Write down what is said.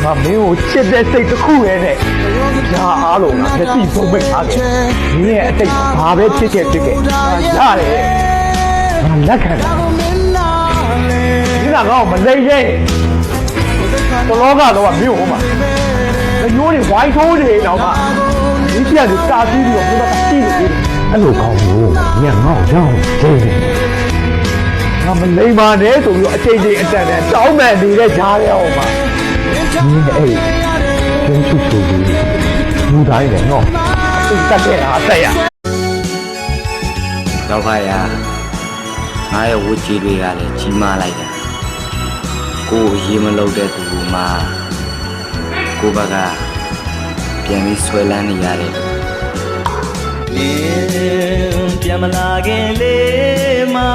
မမင်းကိုချစ်တဲ့စိတ်တစ်ခုရဲ့နဲ့ညာအားလုံးကမျက်စိဆုံးပိတ်ထားခဲ့မင်းရဲ့အတိတ်ဘာပဲဖြစ်ခဲ့ရတယ်ငါလက်ခံတယ်ဒီကတော့မလိမ့်ရဲ့တလောကတော့မင်းဟိုမှာမျိုးတွေဝိုင်းထိုးနေတော့မှဒီပြက်ကိုတာပြီးတော့ဘုရားတိလို့အဲ့လိုကောင်းလို့ညငေါ့ရောက်တယ်ငါမလိမ့်ပါနဲ့ဆိုပြီးတော့အချိန်ချင်းအတန်နဲ့တောင်းမဲ့နေတဲ့ကြားရဲအောင်ပါမင်းအဲ့ကျင်းချူချူပြီးမူတိုင်းတယ်နော်သူတက်ခဲ့တာတက်ရတော့ခါရငါရဲ့ဝတ်ကြီးတွေကလည်းကြီးမားလိုက်တာကိုယ်ရေမလုပ်တဲ့သူမှကိုဘကပြန်ပြီးဆွဲလန်းနေရတယ်ပြန်မလာခင်လေးမှာ